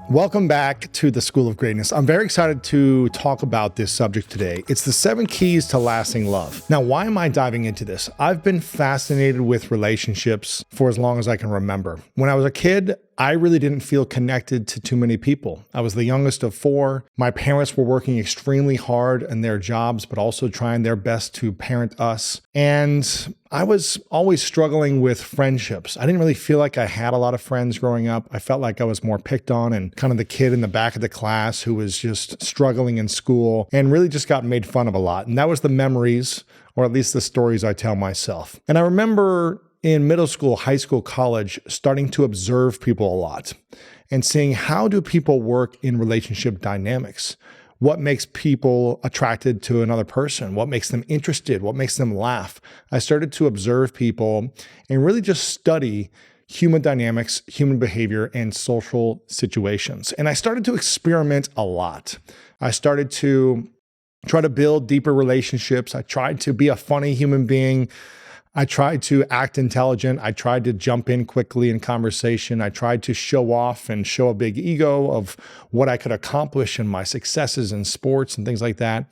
Welcome back to the School of Greatness. I'm very excited to talk about this subject today. It's the 7 keys to lasting love. Now, why am I diving into this? I've been fascinated with relationships for as long as I can remember. When I was a kid, I really didn't feel connected to too many people. I was the youngest of 4. My parents were working extremely hard in their jobs, but also trying their best to parent us. And I was always struggling with friendships. I didn't really feel like I had a lot of friends growing up. I felt like I was more picked on and kind of the kid in the back of the class who was just struggling in school and really just got made fun of a lot. And that was the memories, or at least the stories I tell myself. And I remember in middle school, high school, college, starting to observe people a lot and seeing how do people work in relationship dynamics? What makes people attracted to another person? What makes them interested? What makes them laugh? I started to observe people and really just study human dynamics, human behavior, and social situations. And I started to experiment a lot. I started to try to build deeper relationships. I tried to be a funny human being. I tried to act intelligent. I tried to jump in quickly in conversation. I tried to show off and show a big ego of what I could accomplish and my successes in sports and things like that.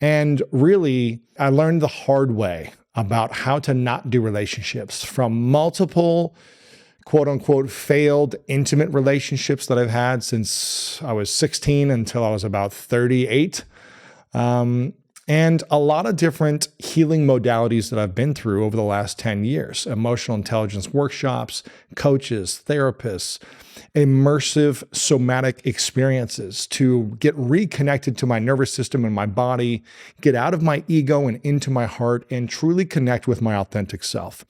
And really, I learned the hard way about how to not do relationships from multiple quote unquote failed intimate relationships that I've had since I was 16 until I was about 38. And a lot of different healing modalities that I've been through over the last 10 years, emotional intelligence workshops, coaches, therapists, immersive somatic experiences to get reconnected to my nervous system and my body, get out of my ego and into my heart, and truly connect with my authentic self.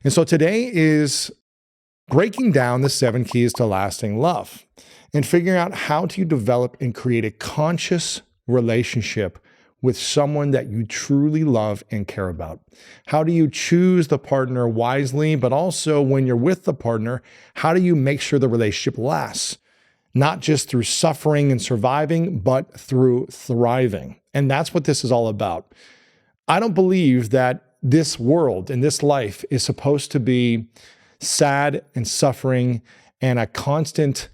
And so today is breaking down the 7 keys to lasting love and figuring out how to develop and create a conscious relationship with someone that you truly love and care about. How do you choose the partner wisely, but also when you're with the partner, how do you make sure the relationship lasts? Not just through suffering and surviving, but through thriving. And that's what this is all about. I don't believe that this world and this life is supposed to be sad and suffering and a constant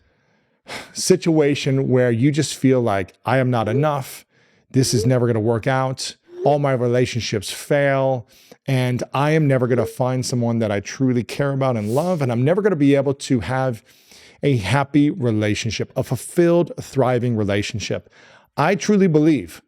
situation where you just feel like I am not enough. This is never going to work out. All my relationships fail. And I am never going to find someone that I truly care about and love. And I'm never going to be able to have a happy relationship, a fulfilled, thriving relationship. I truly believe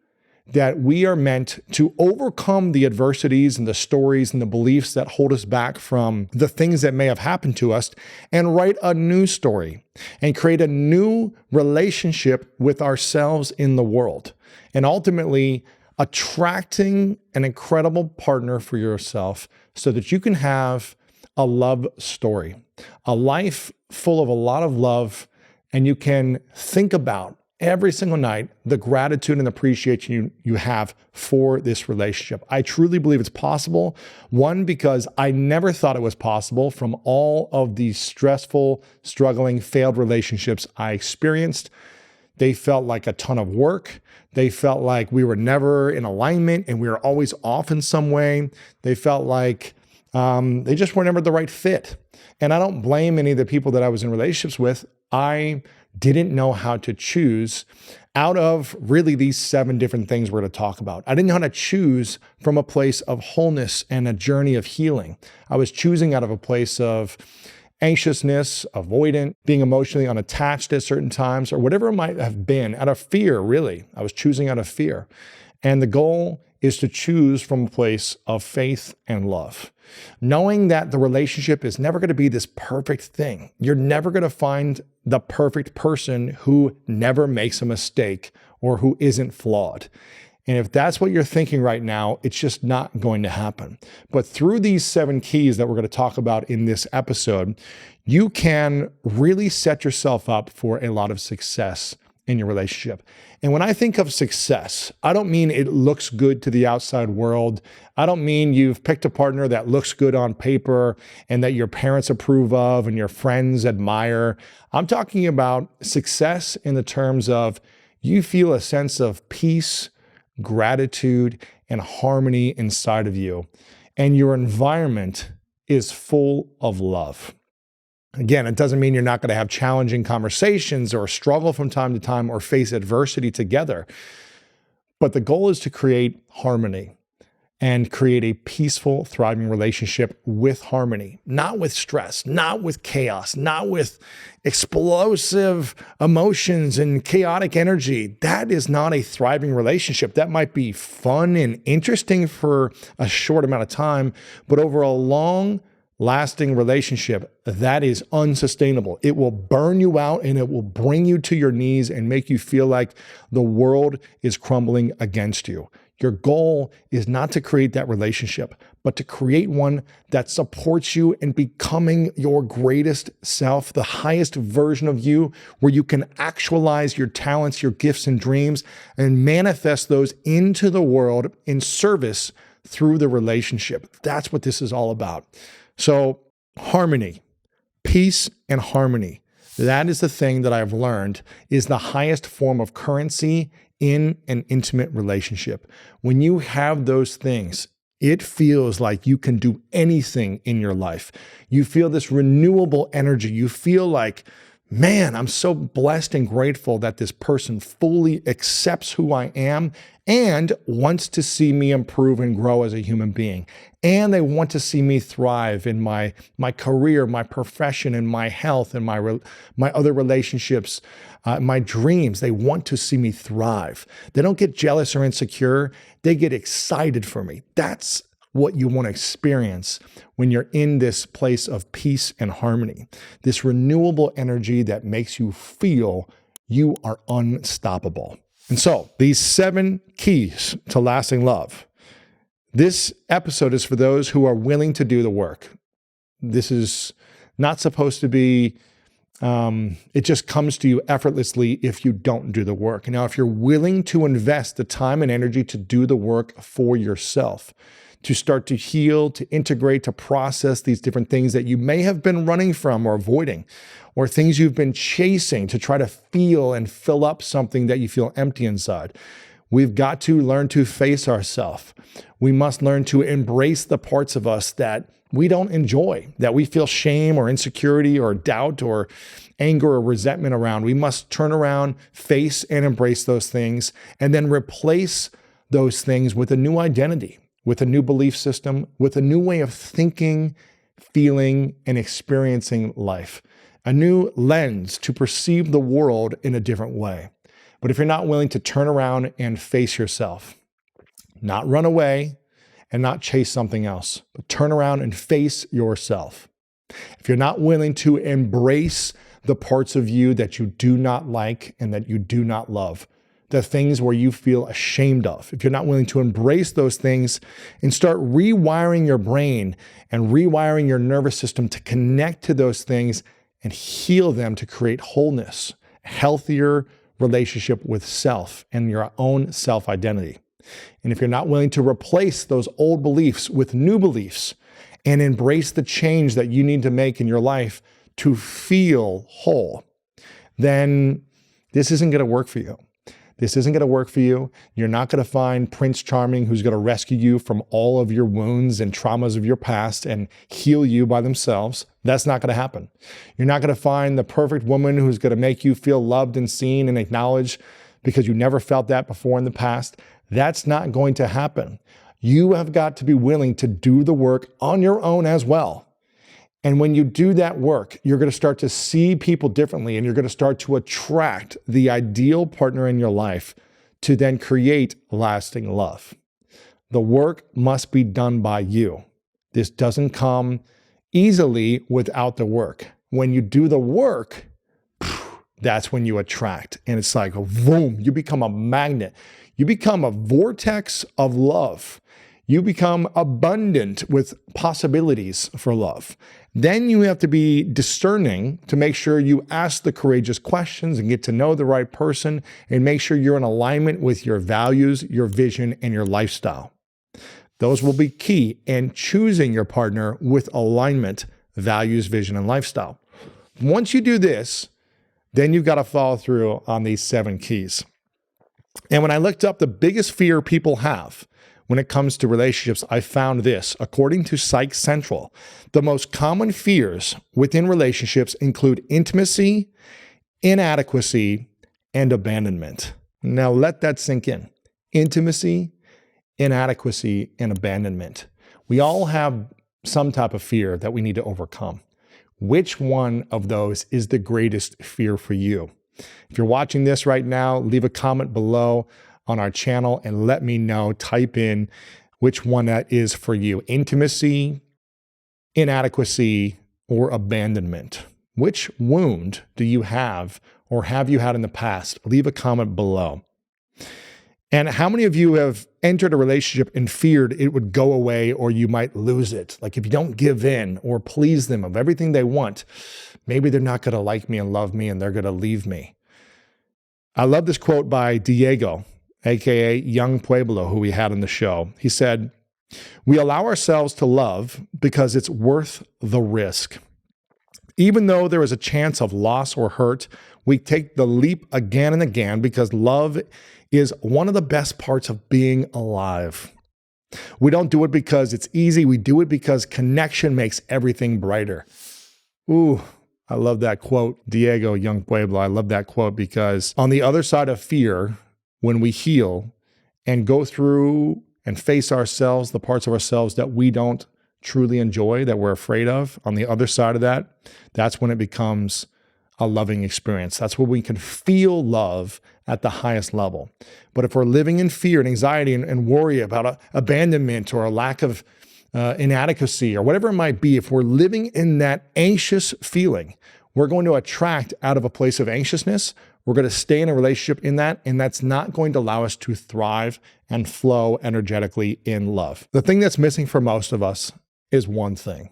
that we are meant to overcome the adversities and the stories and the beliefs that hold us back from the things that may have happened to us and write a new story and create a new relationship with ourselves in the world. And ultimately attracting an incredible partner for yourself so that you can have a love story, a life full of a lot of love, and you can think about every single night the gratitude and appreciation you have for this relationship. I truly believe it's possible. One, because I never thought it was possible from all of these stressful, struggling, failed relationships I experienced. They felt like a ton of work. They felt like we were never in alignment and we were always off in some way. They felt like they just were never the right fit. And I don't blame any of the people that I was in relationships with. I didn't know how to choose out of really these 7 different things we're going to talk about. I didn't know how to choose from a place of wholeness and a journey of healing. I was choosing out of a place of anxiousness, avoidant, being emotionally unattached at certain times, or whatever it might have been, out of fear, really. I was choosing out of fear. And the goal is to choose from a place of faith and love, knowing that the relationship is never going to be this perfect thing. You're never going to find the perfect person who never makes a mistake or who isn't flawed. And if that's what you're thinking right now, it's just not going to happen. But through these 7 keys that we're going to talk about in this episode, you can really set yourself up for a lot of success in your relationship. And when I think of success, I don't mean it looks good to the outside world. I don't mean you've picked a partner that looks good on paper and that your parents approve of and your friends admire. I'm talking about success in the terms of you feel a sense of peace, gratitude, and harmony inside of you. And your environment is full of love. Again, it doesn't mean you're not going to have challenging conversations or struggle from time to time or face adversity together. But the goal is to create harmony and create a peaceful, thriving relationship with harmony, not with stress, not with chaos, not with explosive emotions and chaotic energy. That is not a thriving relationship. That might be fun and interesting for a short amount of time, but over a long lasting relationship, that is unsustainable. It will burn you out and it will bring you to your knees and make you feel like the world is crumbling against you. Your goal is not to create that relationship, but to create one that supports you in becoming your greatest self, the highest version of you, where you can actualize your talents, your gifts and dreams, and manifest those into the world in service through the relationship. That's what this is all about. So harmony, peace and harmony, that is the thing that I've learned is the highest form of currency in an intimate relationship. When you have those things, it feels like you can do anything in your life. You feel this renewable energy. You feel like, man, I'm so blessed and grateful that this person fully accepts who I am and wants to see me improve and grow as a human being. And they want to see me thrive in my career, my profession, and my health, and my other relationships, my dreams. They want to see me thrive. They don't get jealous or insecure. They get excited for me. That's what you want to experience when you're in this place of peace and harmony, this renewable energy that makes you feel you are unstoppable. And so these 7 keys to lasting love. This episode is for those who are willing to do the work. This is not supposed to be, it just comes to you effortlessly if you don't do the work. Now, if you're willing to invest the time and energy to do the work for yourself, to start to heal, to integrate, to process these different things that you may have been running from or avoiding, or things you've been chasing to try to feel and fill up something that you feel empty inside. We've got to learn to face ourselves. We must learn to embrace the parts of us that we don't enjoy, that we feel shame or insecurity or doubt or anger or resentment around. We must turn around, face and embrace those things, and then replace those things with a new identity, with a new belief system, with a new way of thinking, feeling, and experiencing life, a new lens to perceive the world in a different way. But if you're not willing to turn around and face yourself, not run away and not chase something else, but turn around and face yourself. If you're not willing to embrace the parts of you that you do not like and that you do not love, the things where you feel ashamed of, if you're not willing to embrace those things and start rewiring your brain and rewiring your nervous system to connect to those things and heal them to create wholeness, healthier relationship with self and your own self-identity. And if you're not willing to replace those old beliefs with new beliefs and embrace the change that you need to make in your life to feel whole, then this isn't going to work for you. This isn't going to work for you. You're not going to find Prince Charming who's going to rescue you from all of your wounds and traumas of your past and heal you by themselves. That's not going to happen. You're not going to find the perfect woman who's going to make you feel loved and seen and acknowledged because you never felt that before in the past. That's not going to happen. You have got to be willing to do the work on your own as well. And when you do that work, you're going to start to see people differently and you're going to start to attract the ideal partner in your life to then create lasting love. The work must be done by you. This doesn't come easily without the work. When you do the work, that's when you attract. And it's like, boom, you become a magnet. You become a vortex of love. You become abundant with possibilities for love. Then you have to be discerning to make sure you ask the courageous questions and get to know the right person and make sure you're in alignment with your values, your vision, and your lifestyle. Those will be key in choosing your partner with alignment, values, vision, and lifestyle. Once you do this, then you've got to follow through on these 7 keys. And when I looked up the biggest fear people have when it comes to relationships, I found this. According to Psych Central, the most common fears within relationships include intimacy, inadequacy, and abandonment. Now let that sink in. Intimacy, inadequacy, and abandonment. We all have some type of fear that we need to overcome. Which one of those is the greatest fear for you? If you're watching this right now, leave a comment below on our channel and let me know. Type in which one that is for you. Intimacy, inadequacy, or abandonment. Which wound do you have or have you had in the past? Leave a comment below. And how many of you have entered a relationship and feared it would go away or you might lose it? Like if you don't give in or please them of everything they want, maybe they're not going to like me and love me and they're going to leave me. I love this quote by Diego, aka Young Pueblo, who we had on the show. He said, "We allow ourselves to love because it's worth the risk. Even though there is a chance of loss or hurt, we take the leap again and again because love is one of the best parts of being alive. We don't do it because it's easy. We do it because connection makes everything brighter." Ooh, I love that quote. Diego, Young Pueblo, I love that quote because on the other side of fear, when we heal and go through and face ourselves, the parts of ourselves that we don't truly enjoy, that we're afraid of, on the other side of that, that's when it becomes a loving experience. That's where we can feel love at the highest level. But if we're living in fear and anxiety and worry about abandonment or a lack of inadequacy or whatever it might be, if we're living in that anxious feeling, we're going to attract out of a place of anxiousness. We're going to stay in a relationship in that, and that's not going to allow us to thrive and flow energetically in love. The thing that's missing for most of us is one thing.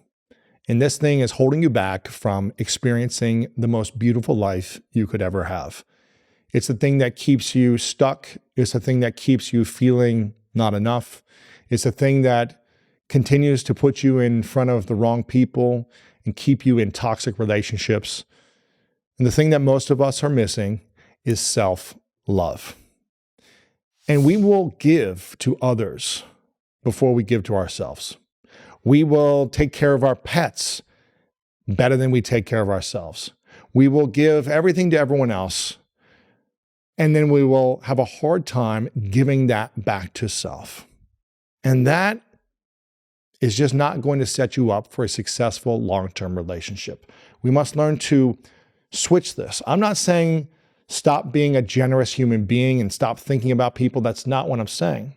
And this thing is holding you back from experiencing the most beautiful life you could ever have. It's the thing that keeps you stuck. It's the thing that keeps you feeling not enough. It's the thing that continues to put you in front of the wrong people and keep you in toxic relationships. And the thing that most of us are missing is self-love. And we will give to others before we give to ourselves. We will take care of our pets better than we take care of ourselves. We will give everything to everyone else, and then we will have a hard time giving that back to self. And that is just not going to set you up for a successful long-term relationship. We must learn to switch this. I'm not saying stop being a generous human being and stop thinking about people. That's not what I'm saying.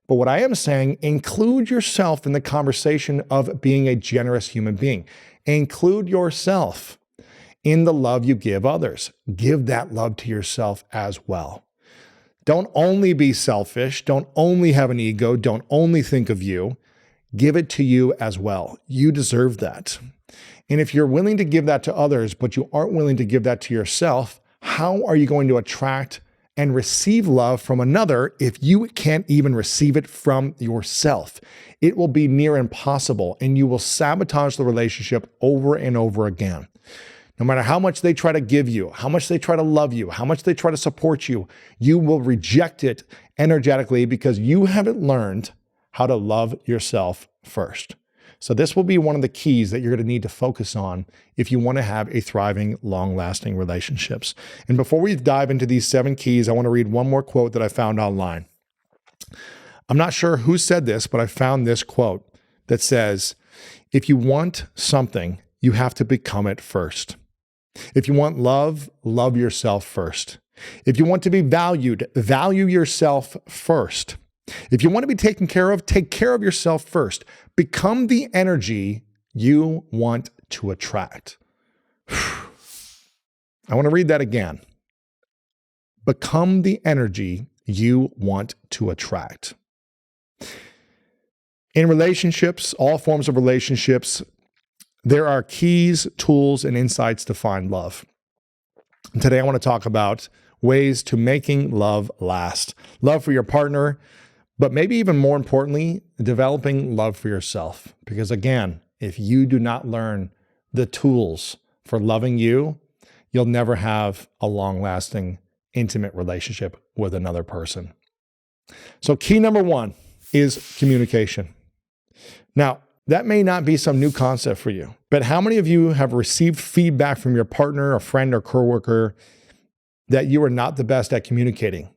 But what I am saying, include yourself in the conversation of being a generous human being. Include yourself in the love you give others. Give that love to yourself as well. Don't only be selfish. Don't only have an ego. Don't only think of you. Give it to you as well. You deserve that. And if you're willing to give that to others, but you aren't willing to give that to yourself, how are you going to attract and receive love from another if you can't even receive it from yourself? It will be near impossible, and you will sabotage the relationship over and over again. No matter how much they try to give you, how much they try to love you, how much they try to support you, you will reject it energetically because you haven't learned how to love yourself first. So this will be one of the keys that you're going to need to focus on if you want to have a thriving, long-lasting relationships. And before we dive into these 7 keys, I want to read one more quote that I found online. I'm not sure who said this, but I found this quote that says, "If you want something, you have to become it first. If you want love, love yourself first. If you want to be valued, value yourself first. If you want to be taken care of, take care of yourself first. Become the energy you want to attract." I want to read that again. Become the energy you want to attract. In relationships, all forms of relationships, there are keys, tools, and insights to find love. And today I want to talk about ways to making love last. Love for your partner, but maybe even more importantly, developing love for yourself. Because again, if you do not learn the tools for loving you, you'll never have a long-lasting, intimate relationship with another person. So key number 1 is communication. Now, that may not be some new concept for you, but how many of you have received feedback from your partner, a friend, or coworker that you are not the best at communicating?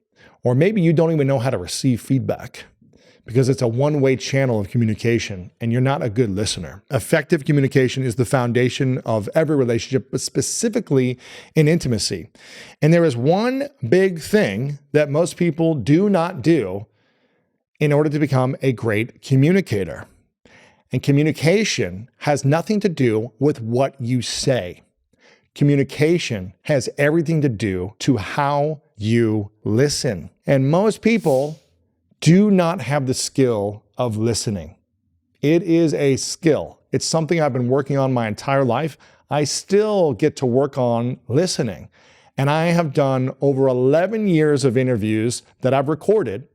Or maybe you don't even know how to receive feedback because it's a one-way channel of communication and you're not a good listener. Effective communication is the foundation of every relationship, but specifically in intimacy. And there is one big thing that most people do not do in order to become a great communicator. And communication has nothing to do with what you say. Communication has everything to do to how you listen. And most people do not have the skill of listening. It is a skill. It's something I've been working on my entire life. I still get to work on listening. And I have done over 11 years of interviews that I've recorded,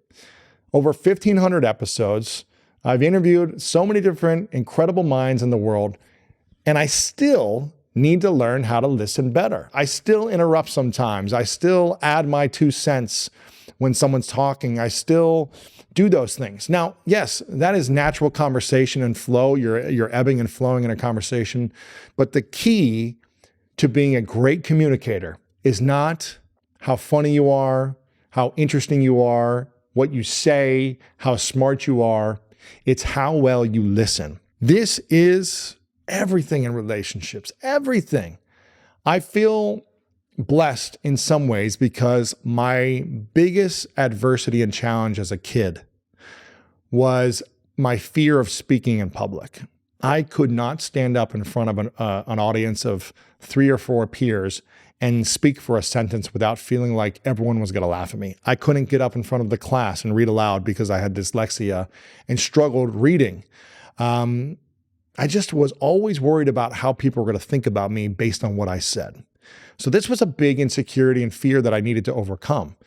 over 1,500 episodes. I've interviewed so many different incredible minds in the world, and I still need to learn how to listen better. I still interrupt sometimes. I still add my 2 cents when someone's talking. I still do those things. Now, yes, that is natural conversation and flow. You're ebbing and flowing in a conversation. But the key to being a great communicator is not how funny you are, how interesting you are, what you say, how smart you are. It's how well you listen. This is everything in relationships, everything. I feel blessed in some ways because my biggest adversity and challenge as a kid was my fear of speaking in public. I could not stand up in front of an audience of 3 or 4 peers and speak for a sentence without feeling like everyone was going to laugh at me. I couldn't get up in front of the class and read aloud because I had dyslexia and struggled reading. I just was always worried about how people were going to think about me based on what I said. So this was a big insecurity and fear that I needed to overcome.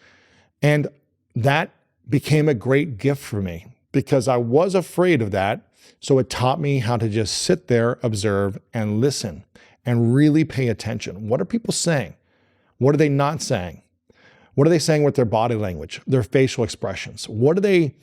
And that became a great gift for me because I was afraid of that. So it taught me how to just sit there, observe, and listen and really pay attention. What are people saying? What are they not saying? What are they saying with their body language, their facial expressions? What are they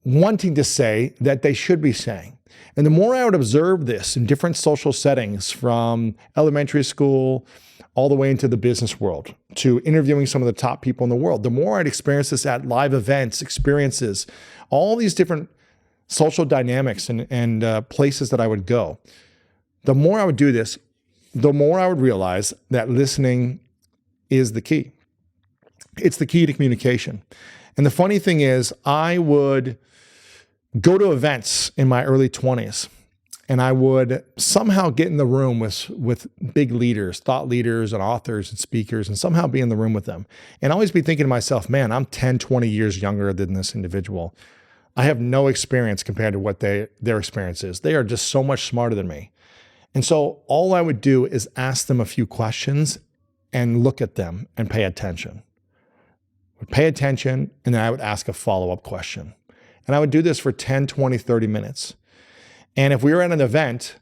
wanting to say that they should be saying? And the more I would observe this in different social settings, from elementary school all the way into the business world, to interviewing some of the top people in the world, the more I'd experience this at live events, experiences, all these different social dynamics and places that I would go. The more I would do this, the more I would realize that listening is the key. It's the key to communication. And the funny thing is, I would go to events in my early 20s, and I would somehow get in the room with big leaders, thought leaders and authors and speakers, and somehow be in the room with them. And always be thinking to myself, man, I'm 10, 20 years younger than this individual. I have no experience compared to what their experience is. They are just so much smarter than me. And so all I would do is ask them a few questions and look at them and pay attention. Pay attention, and then I would ask a follow-up question. And I would do this for 10, 20, 30 minutes. And if we were at an event,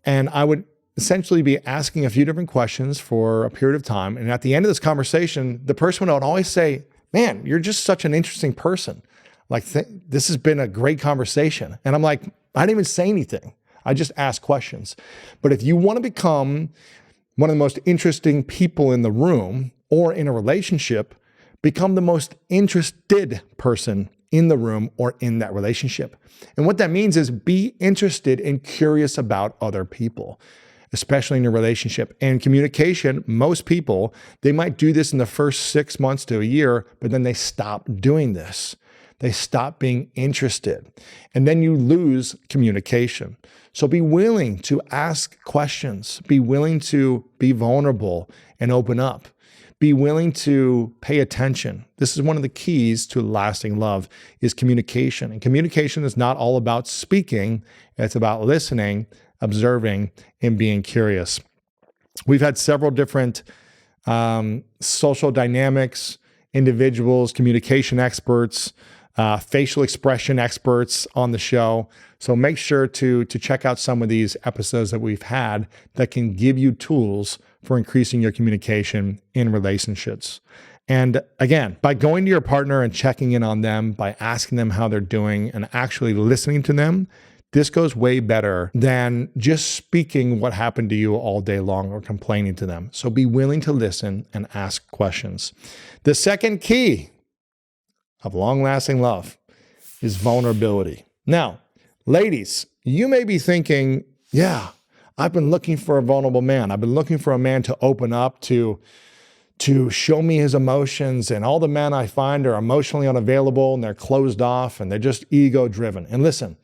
and I would essentially be asking a few different questions for a period of time, and at the end of this conversation, the person would always say, man, you're just such an interesting person. Like, this has been a great conversation. And I'm like, I didn't even say anything. I just asked questions. But if you want to become one of the most interesting people in the room or in a relationship, become the most interested person in the room or in that relationship. And what that means is be interested and curious about other people, especially in your relationship. And communication, most people, they might do this in the first 6 months to a year, but then they stop doing this. They stop being interested. And then you lose communication. So be willing to ask questions. Be willing to be vulnerable and open up. Be willing to pay attention. This is one of the keys to lasting love is communication. And communication is not all about speaking. It's about listening, observing, and being curious. We've had several different social dynamics, individuals, communication experts, facial expression experts on the show. So make sure to check out some of these episodes that we've had that can give you tools for increasing your communication in relationships. And again, by going to your partner and checking in on them, by asking them how they're doing and actually listening to them, this goes way better than just speaking what happened to you all day long or complaining to them. So be willing to listen and ask questions. The second key of long-lasting love is vulnerability. Now, ladies, you may be thinking, yeah, I've been looking for a vulnerable man. I've been looking for a man to open up, to show me his emotions, and all the men I find are emotionally unavailable and they're closed off and they're just ego-driven. And listen,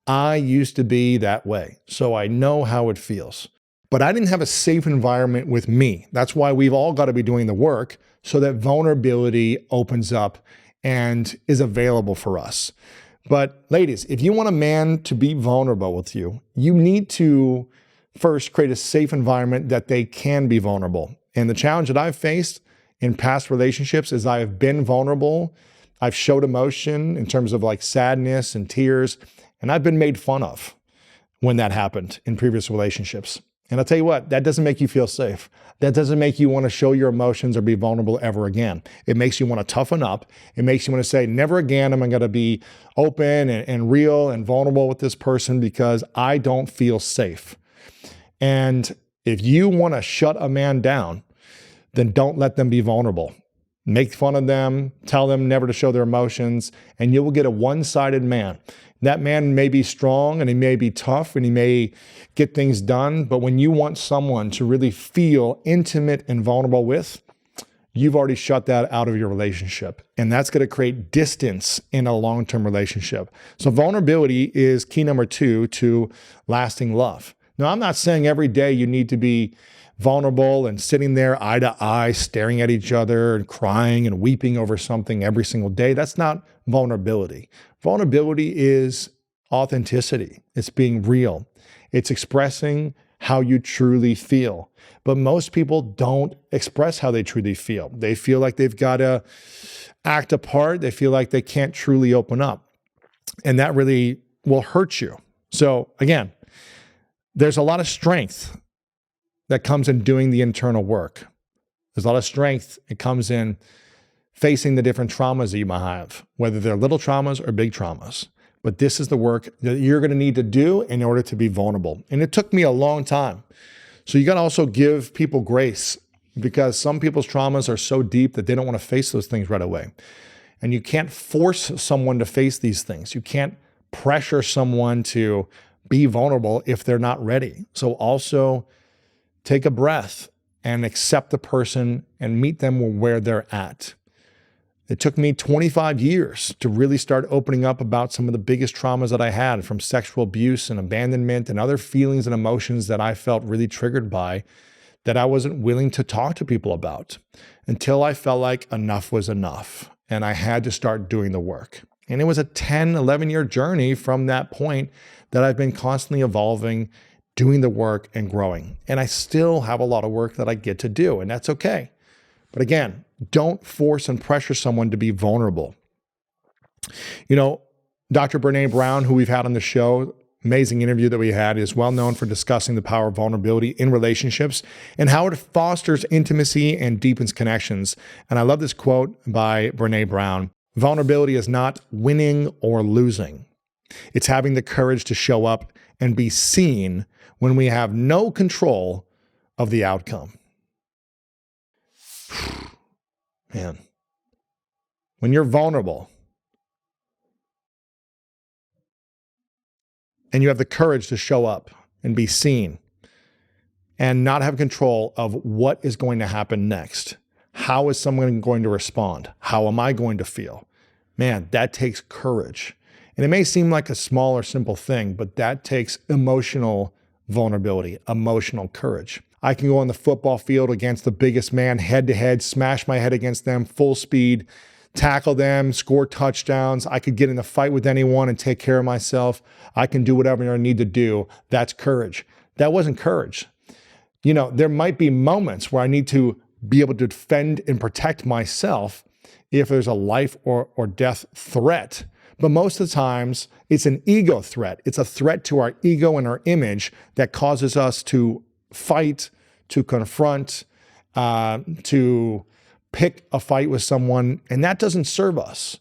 I used to be that way, so I know how it feels. But I didn't have a safe environment with me. That's why we've all got to be doing the work so that vulnerability opens up and is available for us. But ladies, if you want a man to be vulnerable with you, you need to first create a safe environment that they can be vulnerable. And the challenge that I've faced in past relationships is I have been vulnerable. I've showed emotion in terms of like sadness and tears, and I've been made fun of when that happened in previous relationships. And I'll tell you what, that doesn't make you feel safe. That doesn't make you want to show your emotions or be vulnerable ever again. It makes you want to toughen up. It makes you want to say, never again am I going to be open and real and vulnerable with this person because I don't feel safe. And if you want to shut a man down, then don't let them be vulnerable. Make fun of them, tell them never to show their emotions, and you will get a one-sided man. That man may be strong and he may be tough and he may get things done, but when you want someone to really feel intimate and vulnerable with, you've already shut that out of your relationship. And that's going to create distance in a long-term relationship. So vulnerability is key number 2 to lasting love. Now, I'm not saying every day you need to be vulnerable and sitting there eye to eye, staring at each other and crying and weeping over something every single day. That's not vulnerability. Vulnerability is authenticity. It's being real. It's expressing how you truly feel. But most people don't express how they truly feel. They feel like they've got to act a part. They feel like they can't truly open up. And that really will hurt you. So again, there's a lot of strength that comes in doing the internal work. There's a lot of strength. It comes in facing the different traumas that you might have, whether they're little traumas or big traumas. But this is the work that you're going to need to do in order to be vulnerable. And it took me a long time. So you got to also give people grace, because some people's traumas are so deep that they don't want to face those things right away. And you can't force someone to face these things. You can't pressure someone to be vulnerable if they're not ready. So also take a breath and accept the person and meet them where they're at. It took me 25 years to really start opening up about some of the biggest traumas that I had, from sexual abuse and abandonment and other feelings and emotions that I felt really triggered by, that I wasn't willing to talk to people about until I felt like enough was enough and I had to start doing the work. And it was a 10, 11-year journey from that point that I've been constantly evolving, doing the work and growing. And I still have a lot of work that I get to do, and that's okay. But again, don't force and pressure someone to be vulnerable. You know, Dr. Brené Brown, who we've had on the show, amazing interview that we had, is well known for discussing the power of vulnerability in relationships and how it fosters intimacy and deepens connections. And I love this quote by Brené Brown. Vulnerability is not winning or losing. It's having the courage to show up and be seen when we have no control of the outcome. Man, when you're vulnerable and you have the courage to show up and be seen and not have control of what is going to happen next, how is someone going to respond? How am I going to feel? Man, that takes courage. And it may seem like a small or simple thing, but that takes emotional vulnerability, emotional courage. I can go on the football field against the biggest man head to head, smash my head against them full speed, tackle them, score touchdowns. I could get in a fight with anyone and take care of myself. I can do whatever I need to do. That's courage. That wasn't courage. You know, there might be moments where I need to be able to defend and protect myself if there's a life or death threat. But most of the times, it's an ego threat. It's a threat to our ego and our image that causes us to fight, to confront, to pick a fight with someone, and that doesn't serve us.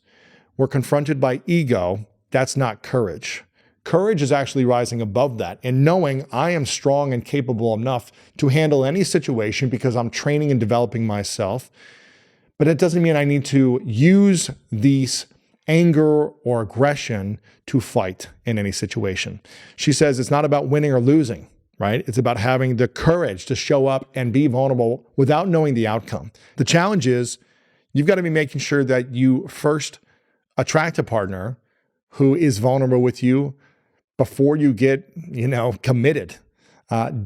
We're confronted by ego. That's not courage. Courage is actually rising above that and knowing I am strong and capable enough to handle any situation because I'm training and developing myself. But it doesn't mean I need to use these anger or aggression to fight in any situation. She says it's not about winning or losing, right? It's about having the courage to show up and be vulnerable without knowing the outcome. The challenge is you've got to be making sure that you first attract a partner who is vulnerable with you before you get, committed.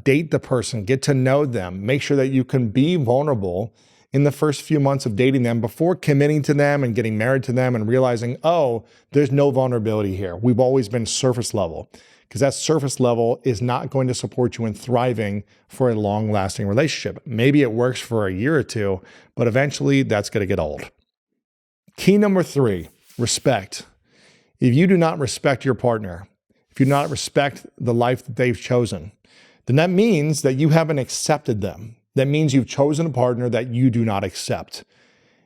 Date the person, get to know them, make sure that you can be vulnerable in the first few months of dating them before committing to them and getting married to them and realizing, oh, there's no vulnerability here. We've always been surface level, because that surface level is not going to support you in thriving for a long-lasting relationship. Maybe it works for a year or two, but eventually that's going to get old. Key number 3, respect. If you do not respect your partner, if you do not respect the life that they've chosen, then that means that you haven't accepted them. That means you've chosen a partner that you do not accept.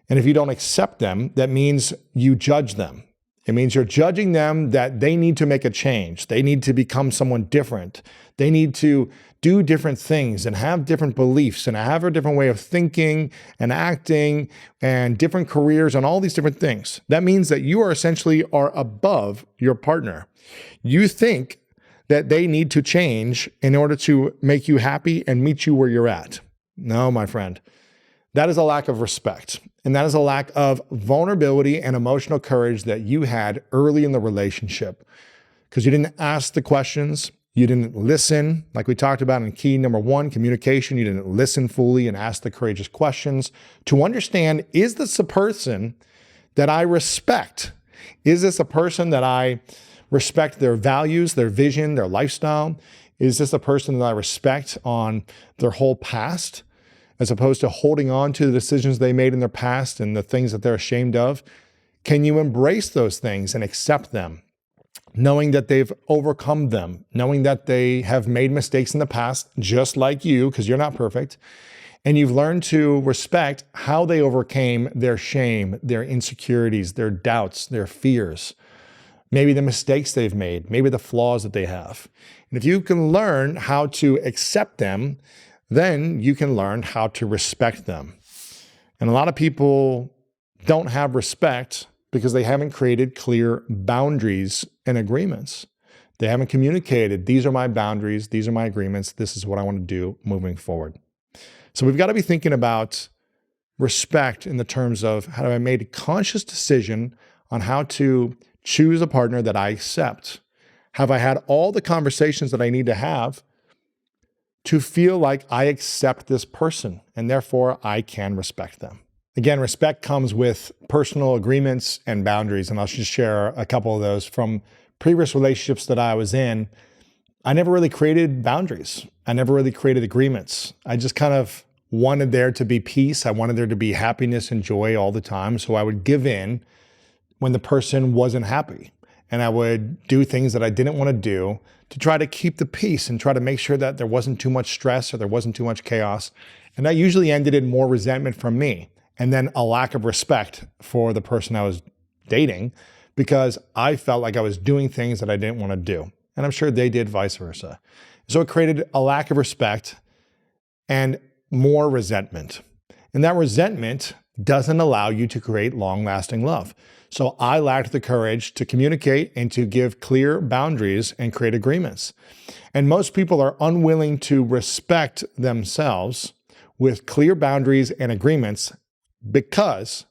And if you don't accept them, that means you judge them. It means you're judging them that they need to make a change. They need to become someone different. They need to do different things and have different beliefs and have a different way of thinking and acting and different careers and all these different things. That means that you are essentially above your partner. You think that they need to change in order to make you happy and meet you where you're at. No, my friend. That is a lack of respect. And that is a lack of vulnerability and emotional courage that you had early in the relationship, because you didn't ask the questions. You didn't listen, like we talked about in key number 1, communication. You didn't listen fully and ask the courageous questions to understand, is this a person that I respect? Is this a person that I respect their values, their vision, their lifestyle? Is this a person that I respect on their whole past, as opposed to holding on to the decisions they made in their past and the things that they're ashamed of? Can you embrace those things and accept them, knowing that they've overcome them, knowing that they have made mistakes in the past, just like you, because you're not perfect, and you've learned to respect how they overcame their shame, their insecurities, their doubts, their fears, maybe the mistakes they've made, maybe the flaws that they have. And if you can learn how to accept them, then you can learn how to respect them. And a lot of people don't have respect because they haven't created clear boundaries and agreements. They haven't communicated, these are my boundaries, these are my agreements, this is what I want to do moving forward. So we've got to be thinking about respect in the terms of, how do I make a conscious decision on how to choose a partner that I accept? Have I had all the conversations that I need to have to feel like I accept this person and therefore I can respect them? Again, respect comes with personal agreements and boundaries, and I'll just share a couple of those from previous relationships that I was in. I never really created boundaries. I never really created agreements. I just kind of wanted there to be peace. I wanted there to be happiness and joy all the time. So I would give in when the person wasn't happy. And I would do things that I didn't want to do to try to keep the peace and try to make sure that there wasn't too much stress or there wasn't too much chaos. And that usually ended in more resentment from me and then a lack of respect for the person I was dating, because I felt like I was doing things that I didn't want to do. And I'm sure they did vice versa. So it created a lack of respect and more resentment. And that resentment doesn't allow you to create long-lasting love. So I lacked the courage to communicate and to give clear boundaries and create agreements. And most people are unwilling to respect themselves with clear boundaries and agreements because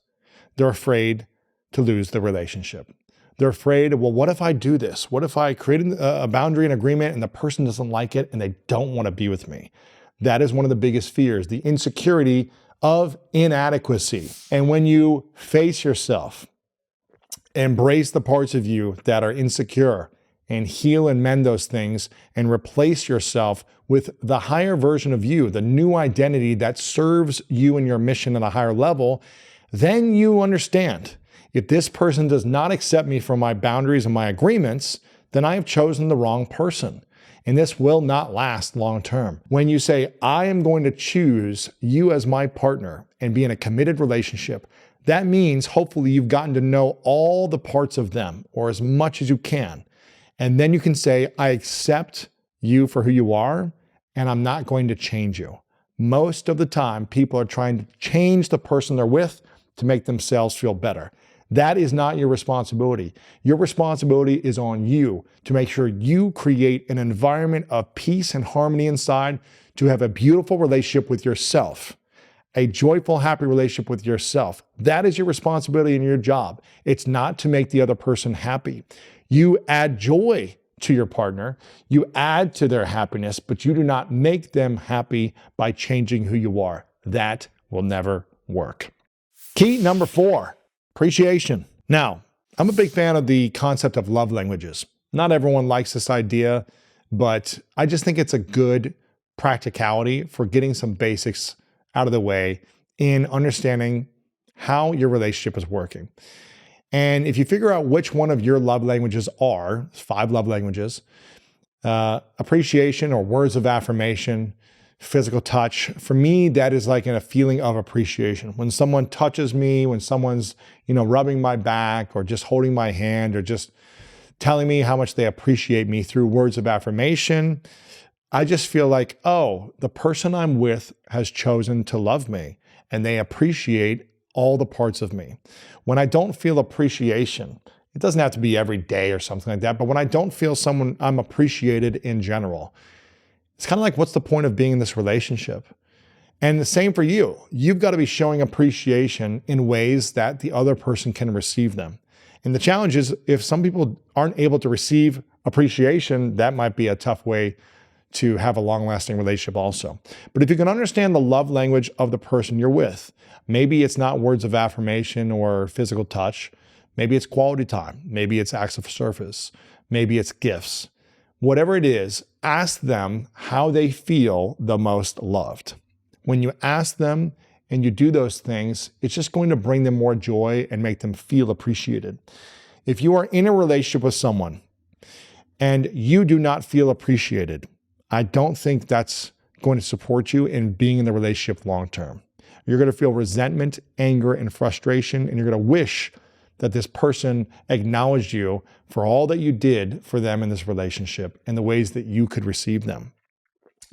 they're afraid to lose the relationship. They're afraid, well, what if I do this? What if I create a boundary and agreement and the person doesn't like it and they don't want to be with me? That is one of the biggest fears, the insecurity of inadequacy. And when you face yourself, embrace the parts of you that are insecure and heal and mend those things and replace yourself with the higher version of you, the new identity that serves you and your mission at a higher level, then you understand, if this person does not accept me for my boundaries and my agreements, then I have chosen the wrong person. And this will not last long term. When you say, I am going to choose you as my partner and be in a committed relationship, that means hopefully you've gotten to know all the parts of them, or as much as you can. And then you can say, I accept you for who you are, and I'm not going to change you. Most of the time, people are trying to change the person they're with to make themselves feel better. That is not your responsibility. Your responsibility is on you to make sure you create an environment of peace and harmony inside to have a beautiful relationship with yourself, a joyful, happy relationship with yourself. That is your responsibility and your job. It's not to make the other person happy. You add joy to your partner, you add to their happiness, but you do not make them happy by changing who you are. That will never work. Key number 4, appreciation. Now, I'm a big fan of the concept of love languages. Not everyone likes this idea, but I just think it's a good practicality for getting some basics out of the way in understanding how your relationship is working. And if you figure out which one of your love languages are, 5 love languages, appreciation or words of affirmation, physical touch, for me, that is like a feeling of appreciation. When someone touches me, when someone's, rubbing my back or just holding my hand or just telling me how much they appreciate me through words of affirmation, I just feel like, oh, the person I'm with has chosen to love me and they appreciate all the parts of me. When I don't feel appreciation, it doesn't have to be every day or something like that, but when I don't feel I'm appreciated in general, it's kind of like, what's the point of being in this relationship? And the same for you. You've got to be showing appreciation in ways that the other person can receive them. And the challenge is, if some people aren't able to receive appreciation, that might be a tough way to have a long-lasting relationship also. But if you can understand the love language of the person you're with, maybe it's not words of affirmation or physical touch, maybe it's quality time, maybe it's acts of service, maybe it's gifts. Whatever it is, ask them how they feel the most loved. When you ask them and you do those things, it's just going to bring them more joy and make them feel appreciated. If you are in a relationship with someone and you do not feel appreciated, I don't think that's going to support you in being in the relationship long term. You're going to feel resentment, anger, and frustration, and you're going to wish that this person acknowledged you for all that you did for them in this relationship and the ways that you could receive them.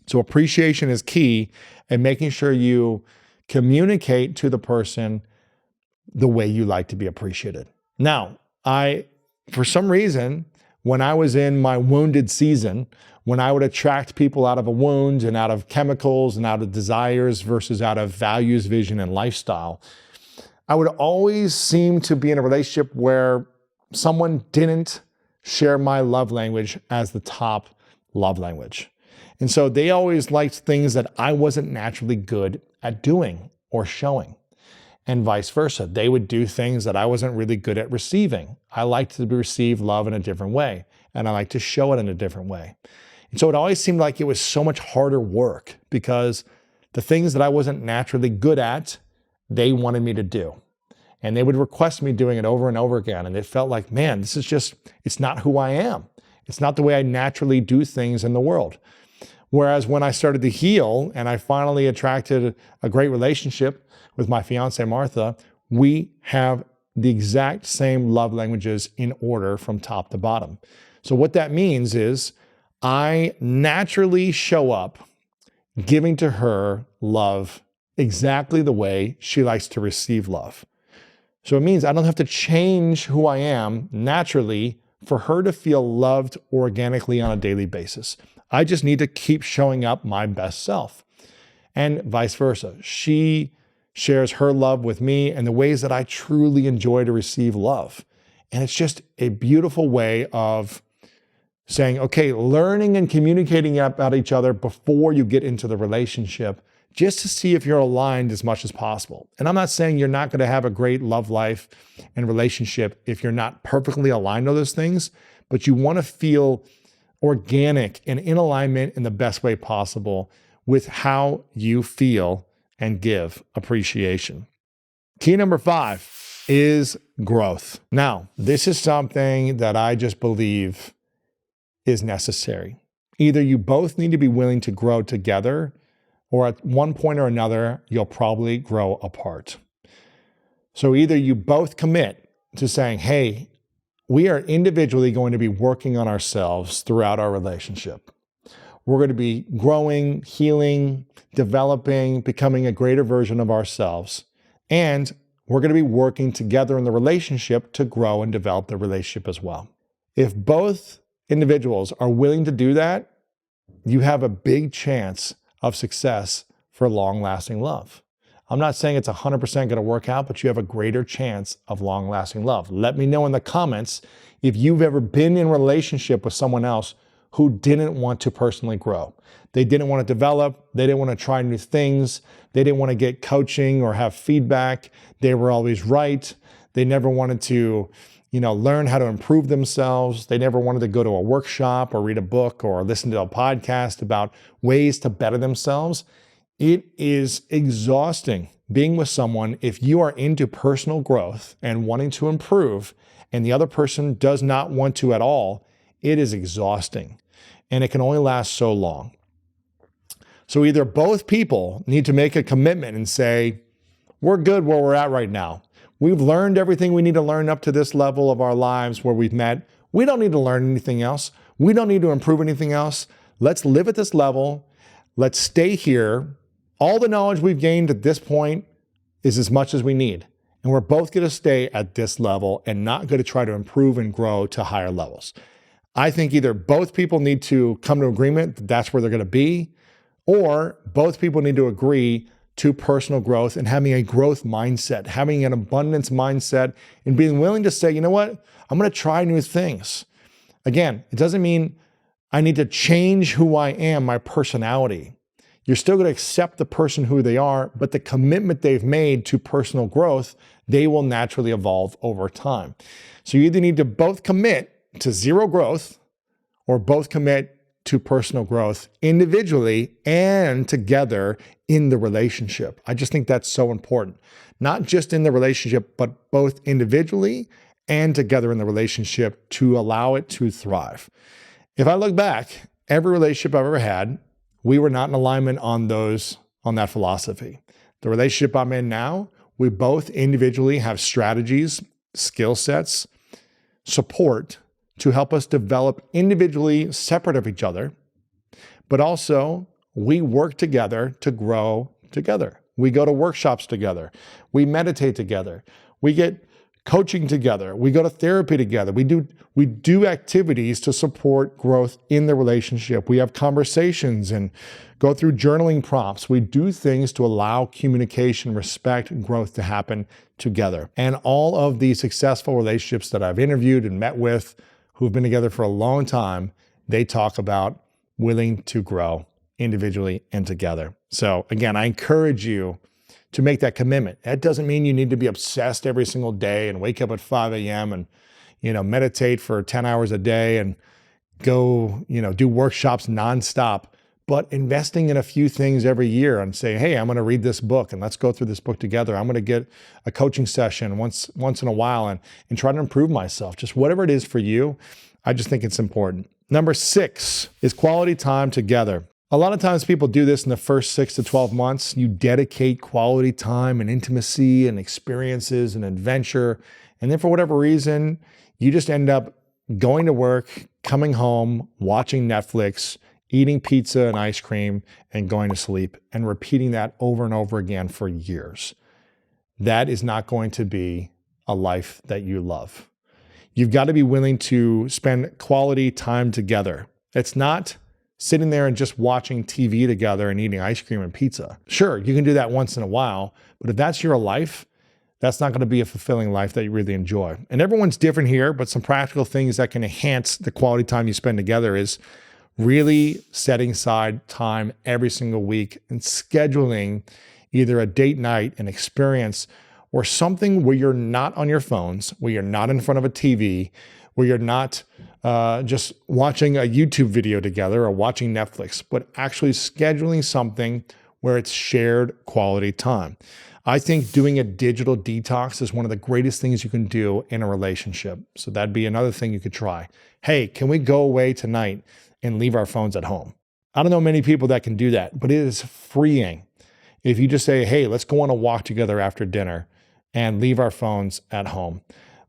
So appreciation is key in making sure you communicate to the person the way you like to be appreciated. Now, for some reason, when I was in my wounded season, when I would attract people out of a wound and out of chemicals and out of desires versus out of values, vision, and lifestyle, I would always seem to be in a relationship where someone didn't share my love language as the top love language. And so they always liked things that I wasn't naturally good at doing or showing, and vice versa. They would do things that I wasn't really good at receiving. I liked to receive love in a different way, and I like to show it in a different way. And so it always seemed like it was so much harder work because the things that I wasn't naturally good at, they wanted me to do. And they would request me doing it over and over again. And it felt like, man, it's not who I am. It's not the way I naturally do things in the world. Whereas when I started to heal and I finally attracted a great relationship with my fiance, Martha, we have the exact same love languages in order from top to bottom. So what that means is I naturally show up giving to her love exactly the way she likes to receive love. So it means I don't have to change who I am naturally for her to feel loved organically on a daily basis. I just need to keep showing up my best self, and vice versa. She shares her love with me and the ways that I truly enjoy to receive love. And it's just a beautiful way of saying, okay, learning and communicating about each other before you get into the relationship, just to see if you're aligned as much as possible. And I'm not saying you're not going to have a great love life and relationship if you're not perfectly aligned on those things, but you want to feel organic and in alignment in the best way possible with how you feel and give appreciation. Key number 5 is growth. Now, this is something that I just believe is necessary. Either you both need to be willing to grow together, or at one point or another, you'll probably grow apart. So either you both commit to saying, hey, we are individually going to be working on ourselves throughout our relationship. We're going to be growing, healing, developing, becoming a greater version of ourselves. And we're going to be working together in the relationship to grow and develop the relationship as well. If both individuals are willing to do that, you have a big chance of success for long-lasting love. I'm not saying it's 100% going to work out, but you have a greater chance of long-lasting love. Let me know in the comments if you've ever been in a relationship with someone else who didn't want to personally grow. They didn't want to develop. They didn't want to try new things. They didn't want to get coaching or have feedback. They were always right. They never wanted to, learn how to improve themselves. They never wanted to go to a workshop or read a book or listen to a podcast about ways to better themselves. It is exhausting being with someone if you are into personal growth and wanting to improve and the other person does not want to at all. It is exhausting and it can only last so long. So either both people need to make a commitment and say, we're good where we're at right now. We've learned everything we need to learn up to this level of our lives where we've met. We don't need to learn anything else. We don't need to improve anything else. Let's live at this level. Let's stay here. All the knowledge we've gained at this point is as much as we need. And we're both going to stay at this level and not going to try to improve and grow to higher levels. I think either both people need to come to agreement that that's where they're going to be, or both people need to agree to personal growth and having a growth mindset, having an abundance mindset, and being willing to say, you know what, I'm going to try new things. Again, it doesn't mean I need to change who I am, my personality. You're still going to accept the person who they are, but the commitment they've made to personal growth, they will naturally evolve over time. So you either need to both commit to zero growth or both commit to personal growth individually and together in the relationship. I just think that's so important. Not just in the relationship, but both individually and together in the relationship to allow it to thrive. If I look back, every relationship I've ever had, we were not in alignment on that philosophy. The relationship I'm in now, we both individually have strategies, skill sets, support to help us develop individually separate of each other, but also we work together to grow together. We go to workshops together. We meditate together. We get coaching together. We go to therapy together. We do activities to support growth in the relationship. We have conversations and go through journaling prompts. We do things to allow communication, respect, and growth to happen together. And all of the successful relationships that I've interviewed and met with who've been together for a long time, they talk about willing to grow individually and together. So again, I encourage you to make that commitment. That doesn't mean you need to be obsessed every single day and wake up at 5 a.m. and, meditate for 10 hours a day and go, do workshops nonstop, but investing in a few things every year and say, hey, I'm going to read this book and let's go through this book together. I'm going to get a coaching session once in a while and try to improve myself. Just whatever it is for you, I just think it's important. Number 6 is quality time together. A lot of times people do this in the first 6 to 12 months. You dedicate quality time and intimacy and experiences and adventure. And then for whatever reason, you just end up going to work, coming home, watching Netflix, eating pizza and ice cream, and going to sleep, and repeating that over and over again for years. That is not going to be a life that you love. You've got to be willing to spend quality time together. It's not sitting there and just watching TV together and eating ice cream and pizza. Sure, you can do that once in a while, but if that's your life, that's not going to be a fulfilling life that you really enjoy. And everyone's different here, but some practical things that can enhance the quality time you spend together is really setting aside time every single week and scheduling either a date night, an experience, or something where you're not on your phones, where you're not in front of a TV, where you're not just watching a YouTube video together or watching Netflix, but actually scheduling something where it's shared quality time. I think doing a digital detox is one of the greatest things you can do in a relationship. So that'd be another thing you could try. Hey, can we go away tonight and leave our phones at home. I don't know many people that can do that, but it is freeing. If you just say, hey, let's go on a walk together after dinner and leave our phones at home.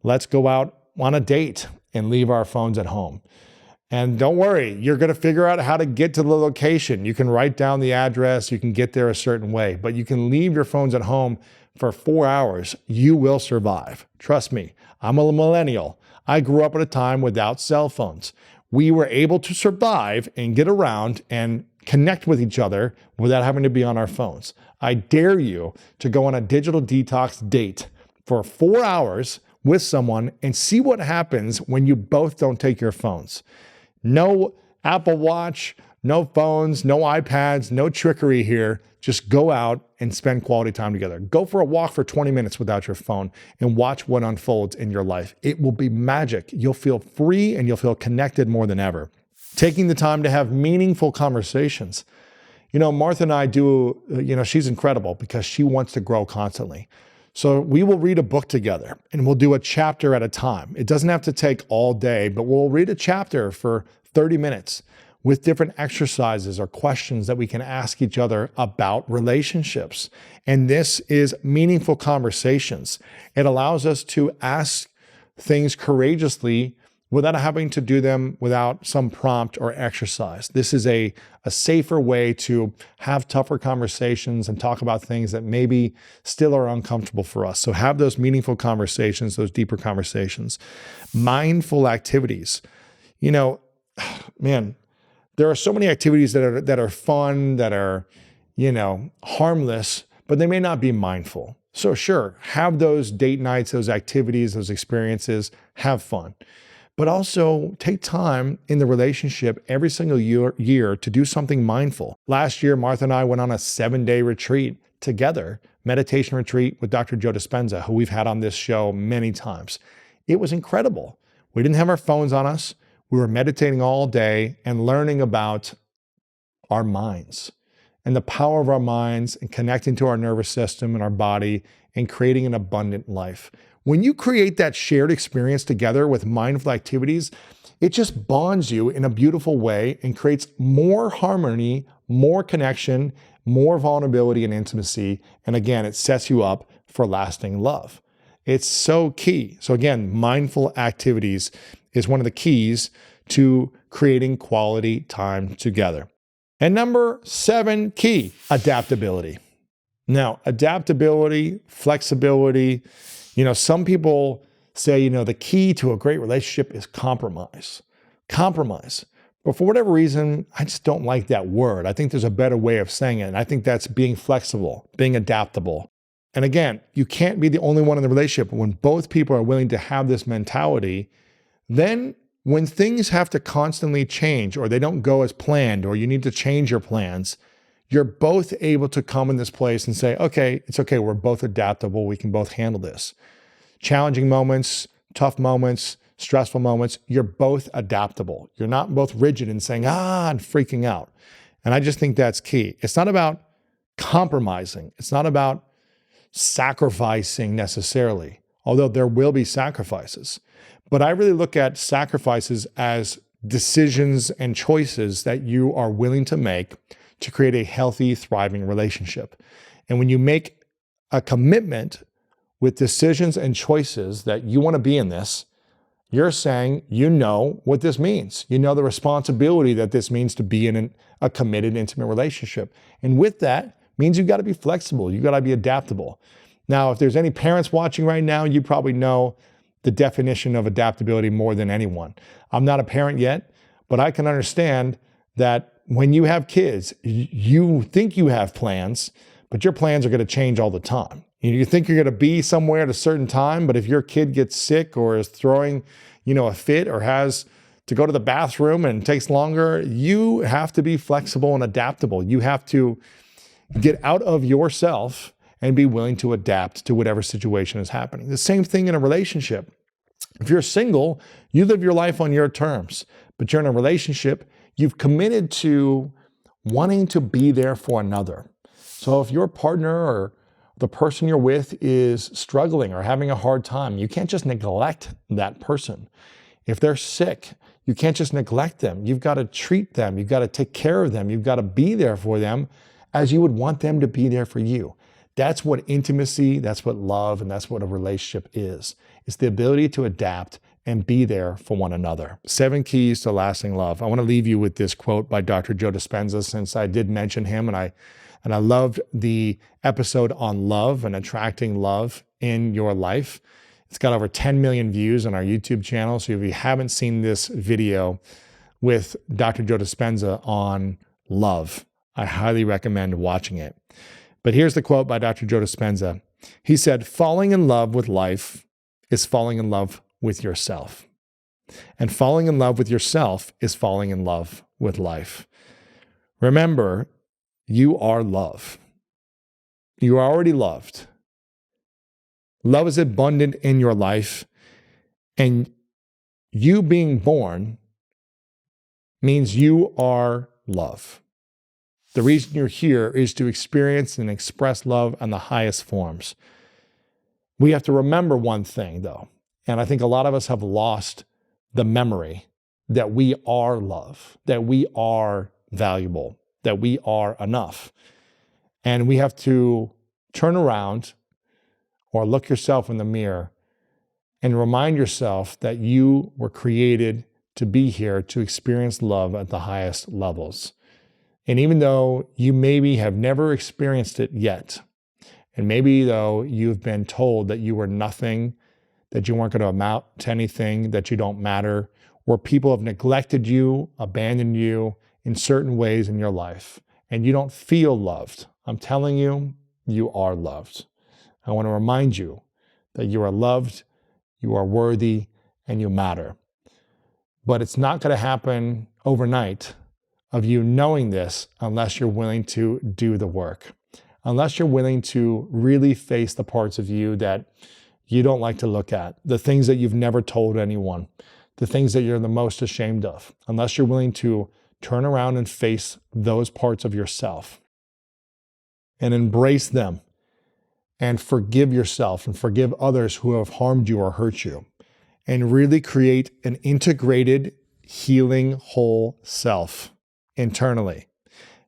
Let's go out on a date and leave our phones at home. And don't worry, you're going to figure out how to get to the location. You can write down the address, you can get there a certain way, but you can leave your phones at home for 4 hours. You will survive. Trust me, I'm a millennial. I grew up at a time without cell phones. We were able to survive and get around and connect with each other without having to be on our phones. I dare you to go on a digital detox date for 4 hours with someone and see what happens when you both don't take your phones. No Apple Watch, no phones, no iPads, no trickery here. Just go out and spend quality time together. Go for a walk for 20 minutes without your phone and watch what unfolds in your life. It will be magic. You'll feel free and you'll feel connected more than ever. Taking the time to have meaningful conversations. Martha and I do, she's incredible because she wants to grow constantly. So we will read a book together and we'll do a chapter at a time. It doesn't have to take all day, but we'll read a chapter for 30 minutes with different exercises or questions that we can ask each other about relationships. And this is meaningful conversations. It allows us to ask things courageously without having to do them without some prompt or exercise. This is a safer way to have tougher conversations and talk about things that maybe still are uncomfortable for us. So have those meaningful conversations, those deeper conversations. Mindful activities. Man, there are so many activities that are fun, that are, harmless, but they may not be mindful. So sure, have those date nights, those activities, those experiences, have fun. But also take time in the relationship every single year to do something mindful. Last year, Martha and I went on a 7-day retreat together, meditation retreat with Dr. Joe Dispenza, who we've had on this show many times. It was incredible. We didn't have our phones on us. We were meditating all day and learning about our minds and the power of our minds and connecting to our nervous system and our body and creating an abundant life. When you create that shared experience together with mindful activities, it just bonds you in a beautiful way and creates more harmony, more connection, more vulnerability and intimacy. And again, it sets you up for lasting love. It's so key. So again, mindful activities is one of the keys to creating quality time together. And number 7 key, adaptability. Now, adaptability, flexibility, some people say, the key to a great relationship is compromise. Compromise. But for whatever reason, I just don't like that word. I think there's a better way of saying it. And I think that's being flexible, being adaptable. And again, you can't be the only one in the relationship. When both people are willing to have this mentality, then when things have to constantly change or they don't go as planned or you need to change your plans, you're both able to come in this place and say, okay, it's okay. We're both adaptable. We can both handle this. Challenging moments, tough moments, stressful moments, you're both adaptable. You're not both rigid and saying, and freaking out. And I just think that's key. It's not about compromising. It's not about sacrificing necessarily, although there will be sacrifices. But I really look at sacrifices as decisions and choices that you are willing to make to create a healthy, thriving relationship. And when you make a commitment with decisions and choices that you want to be in this, you're saying you know what this means. You know the responsibility that this means to be in a committed, intimate relationship. And with that means you've got to be flexible. You've got to be adaptable. Now, if there's any parents watching right now, you probably know the definition of adaptability more than anyone. I'm not a parent yet, but I can understand that when you have kids, you think you have plans, but your plans are going to change all the time. You think you're going to be somewhere at a certain time, but if your kid gets sick or is throwing, a fit or has to go to the bathroom and it takes longer, you have to be flexible and adaptable. You have to get out of yourself and be willing to adapt to whatever situation is happening. The same thing in a relationship. If you're single, you live your life on your terms, but you're in a relationship, you've committed to wanting to be there for another. So if your partner or the person you're with is struggling or having a hard time, you can't just neglect that person. If they're sick, you can't just neglect them. You've got to treat them. You've got to take care of them. You've got to be there for them as you would want them to be there for you. That's what intimacy, that's what love, and that's what a relationship is. It's the ability to adapt and be there for one another. 7 keys to lasting love. I want to leave you with this quote by Dr. Joe Dispenza, since I did mention him, and I loved the episode on love and attracting love in your life. It's got over 10 million views on our YouTube channel. So if you haven't seen this video with Dr. Joe Dispenza on love, I highly recommend watching it. But here's the quote by Dr. Joe Dispenza. He said, "Falling in love with life is falling in love with yourself. And falling in love with yourself is falling in love with life." Remember, you are love. You are already loved. Love is abundant in your life, and you being born means you are love. The reason you're here is to experience and express love on the highest forms. We have to remember one thing, though, and I think a lot of us have lost the memory that we are love, that we are valuable, that we are enough. And we have to turn around or look yourself in the mirror and remind yourself that you were created to be here to experience love at the highest levels. And even though you maybe have never experienced it yet, and maybe though you've been told that you were nothing, that you weren't going to amount to anything, that you don't matter, or people have neglected you, abandoned you in certain ways in your life, and you don't feel loved, I'm telling you, you are loved. I want to remind you that you are loved, you are worthy, and you matter. But it's not going to happen overnight of you knowing this unless you're willing to do the work, unless you're willing to really face the parts of you that you don't like to look at, the things that you've never told anyone, the things that you're the most ashamed of, unless you're willing to turn around and face those parts of yourself and embrace them and forgive yourself and forgive others who have harmed you or hurt you, and really create an integrated, healing, whole self internally.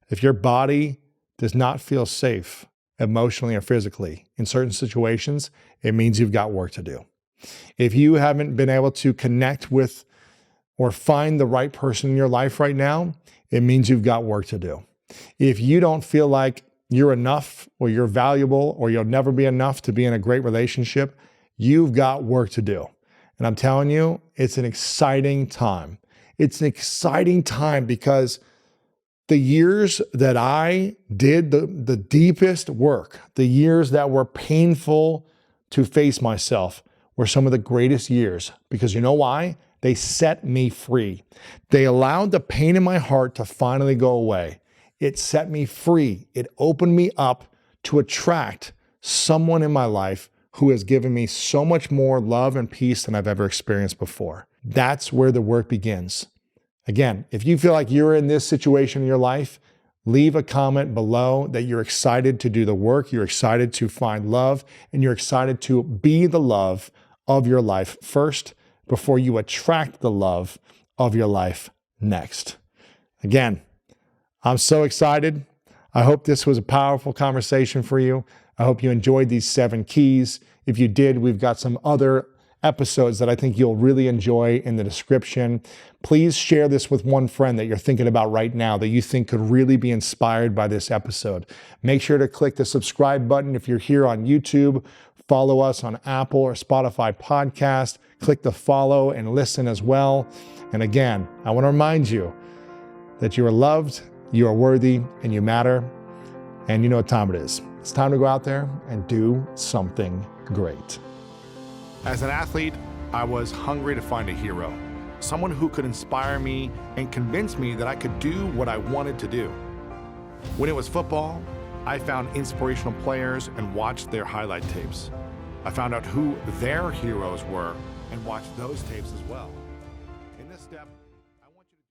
If your body does not feel safe emotionally or physically in certain situations, it means you've got work to do. If you haven't been able to connect with or find the right person in your life right now, it means you've got work to do. If you don't feel like you're enough or you're valuable or you'll never be enough to be in a great relationship, you've got work to do. And I'm telling you, it's an exciting time. It's an exciting time because the years that I did the deepest work, the years that were painful to face myself, were some of the greatest years. Because you know why? They set me free. They allowed the pain in my heart to finally go away. It set me free. It opened me up to attract someone in my life who has given me so much more love and peace than I've ever experienced before. That's where the work begins. Again, if you feel like you're in this situation in your life, leave a comment below that you're excited to do the work, you're excited to find love, and you're excited to be the love of your life first before you attract the love of your life next. Again, I'm so excited. I hope this was a powerful conversation for you. I hope you enjoyed these 7 keys. If you did, we've got some other episodes that I think you'll really enjoy in the description. Please share this with one friend that you're thinking about right now that you think could really be inspired by this episode. Make sure to click the subscribe button if you're here on YouTube. Follow us on Apple or Spotify podcast. Click the follow and listen as well. And again, I want to remind you that you are loved, you are worthy, and you matter. And you know what time it is. It's time to go out there and do something great. As an athlete, I was hungry to find a hero, someone who could inspire me and convince me that I could do what I wanted to do. When it was football, I found inspirational players and watched their highlight tapes. I found out who their heroes were and watched those tapes as well.